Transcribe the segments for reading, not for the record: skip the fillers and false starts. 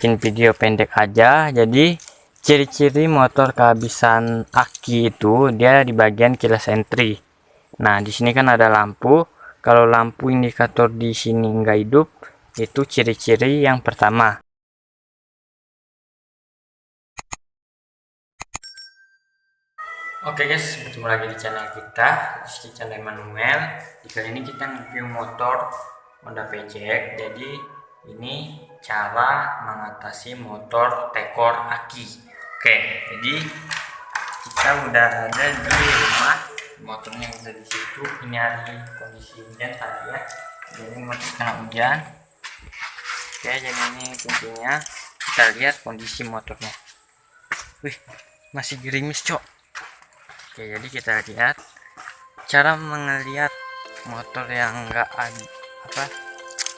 bikin video pendek aja. Jadi ciri-ciri motor kehabisan aki itu dia di bagian keyless entry. Nah, di sini kan ada lampu. Kalau lampu indikator di sini nggak hidup, itu ciri-ciri yang pertama. Oke guys, bertemu lagi di channel kita, di channel Emmanuel. Di kali ini kita review motor Honda PCX. Jadi ini cara mengatasi motor tekor aki. Oke, jadi kita udah ada di rumah, motornya udah di situ. Ini hari kondisi hujan tadi ya. Jadi motor kena hujan. Oke, jadi ini kuncinya. Kita lihat kondisi motornya. Wih, masih gerimis cok. Oke, jadi kita lihat cara melihat motor yang enggak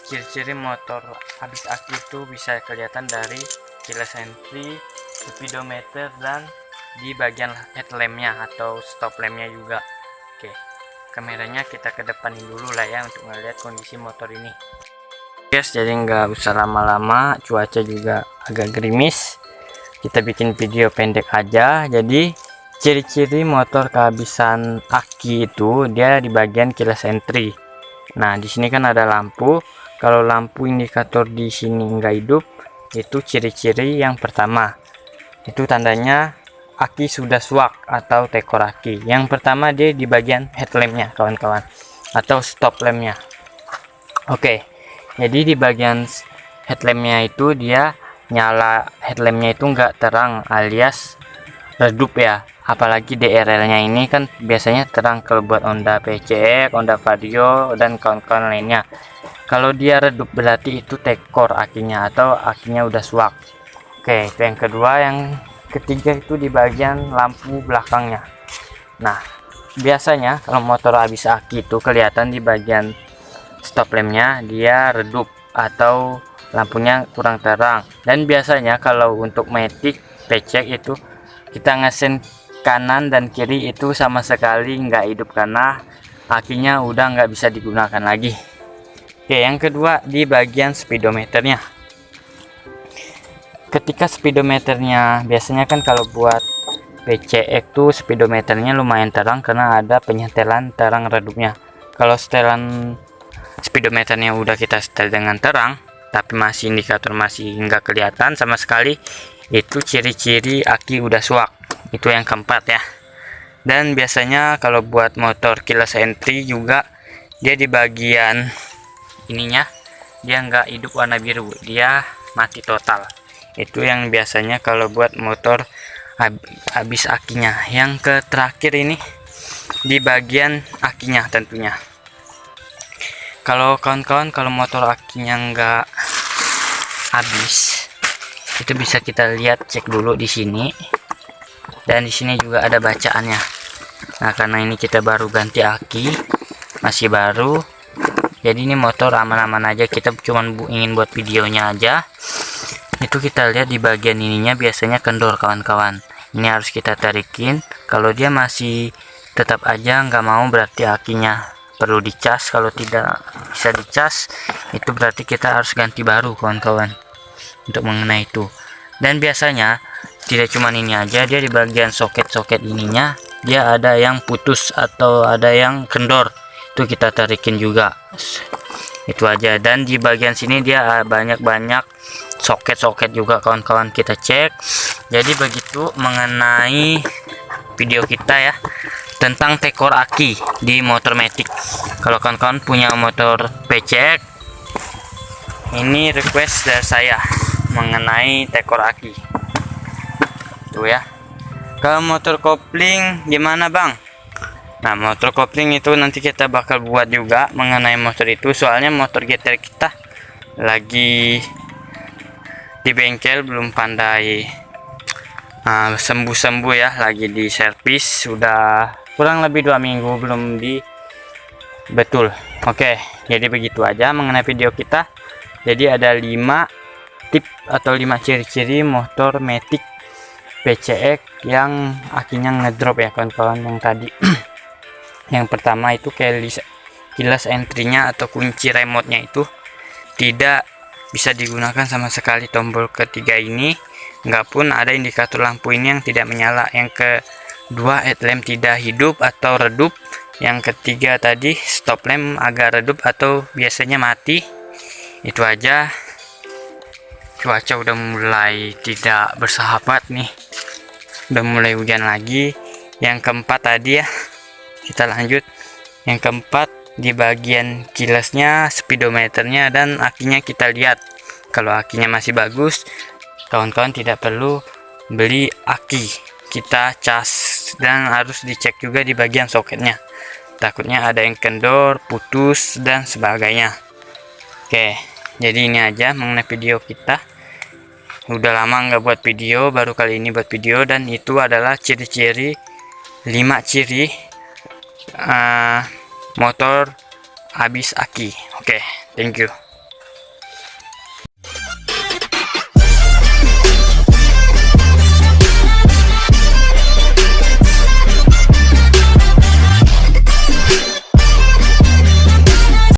ciri-ciri motor habis aki itu bisa kelihatan dari keyless entry, speedometer, dan di bagian headlampnya atau stop lampnya juga. Oke, kameranya kita kedepanin dulu lah ya untuk melihat kondisi motor ini. Guys, jadi nggak usah lama-lama, cuaca juga agak gerimis, kita bikin video pendek aja. Jadi ciri-ciri motor kehabisan aki itu dia di bagian keyless entry. Nah, di sini kan ada lampu. Kalau lampu indikator di sini nggak hidup, itu ciri-ciri yang pertama. Itu tandanya aki sudah suak atau tekor aki. Yang pertama dia di bagian headlampnya kawan-kawan, atau stop lampnya. Oke, jadi di bagian headlampnya itu dia nyala, headlampnya itu nggak terang alias redup ya. Apalagi DRL-nya ini kan biasanya terang kalau buat Honda PCX, Honda Vario, dan kawan-kawan lainnya. Kalau dia redup berarti itu tekor akinya atau akinya udah suak. Oke, itu yang kedua. Yang ketiga itu di bagian lampu belakangnya. Nah, biasanya kalau motor habis aki itu kelihatan di bagian stop lampnya dia redup atau lampunya kurang terang. Dan biasanya kalau untuk Matic PCX itu kita ngesen kanan dan kiri itu sama sekali nggak hidup karena akinya udah nggak bisa digunakan lagi. Oke, yang kedua di bagian speedometernya. Ketika speedometernya biasanya kan kalau buat PCX tuh speedometernya lumayan terang karena ada penyetelan terang redupnya. Kalau setelan speedometernya udah kita setel dengan terang tapi masih indikator masih nggak kelihatan sama sekali, itu ciri-ciri aki udah suak. Itu yang keempat ya. Dan biasanya kalau buat motor keyless entry juga dia di bagian ininya dia nggak hidup warna biru, dia mati total. Itu yang biasanya kalau buat motor habis akinya. Yang terakhir ini di bagian akinya tentunya. Kalau kawan-kawan kalau motor akinya nggak habis, itu bisa kita lihat, cek dulu di sini. Dan di sini juga ada bacaannya. Nah, karena ini kita baru ganti aki, masih baru, jadi ini motor aman-aman aja. Kita cuma ingin buat videonya aja. Itu kita lihat di bagian ininya biasanya kendor kawan-kawan. Ini harus kita tarikin. Kalau dia masih tetap aja nggak mau, berarti akinya perlu dicas. Kalau tidak bisa dicas, itu berarti kita harus ganti baru kawan-kawan untuk mengenai itu. Dan biasanya tidak cuma ini aja, dia di bagian soket-soket ininya dia ada yang putus atau ada yang kendor, itu kita tarikin juga. Itu aja. Dan di bagian sini dia banyak soket-soket juga kawan-kawan, kita cek. Jadi begitu mengenai video kita ya tentang tekor aki di motor Matic. Kalau kawan-kawan punya motor PCX, ini request dari saya mengenai tekor aki tuh ya. Kalau motor kopling gimana bang? Nah, motor kopling itu nanti kita bakal buat juga mengenai motor itu. Soalnya motor GTR kita lagi di bengkel, belum pandai sembuh-sembuh ya, lagi di servis. Sudah kurang lebih 2 minggu belum di betul. Oke, jadi begitu aja mengenai video kita. Jadi ada 5 tip atau 5 ciri-ciri motor Matic PCX yang akinya ngedrop ya kawan-kawan yang tadi. Yang pertama itu keyless entry-nya atau kunci remote-nya itu tidak bisa digunakan sama sekali. Tombol ketiga ini nggak pun ada indikator lampu ini yang tidak menyala. Yang kedua, headlamp tidak hidup atau redup. Yang ketiga tadi stop lamp agak redup atau biasanya mati. Itu aja. Cuaca udah mulai tidak bersahabat nih, udah mulai hujan lagi. Yang keempat tadi ya, kita lanjut. Yang keempat, di bagian kilasnya, speedometernya, dan akinya kita lihat. Kalau akinya masih bagus, kawan-kawan tidak perlu beli aki, kita cas. Dan harus dicek juga di bagian soketnya, takutnya ada yang kendor, putus, dan sebagainya. Oke, jadi ini aja mengenai video kita. Udah lama nggak buat video, baru kali ini buat video. Dan itu adalah ciri-ciri 5 ciri motor habis aki. Oke, thank you.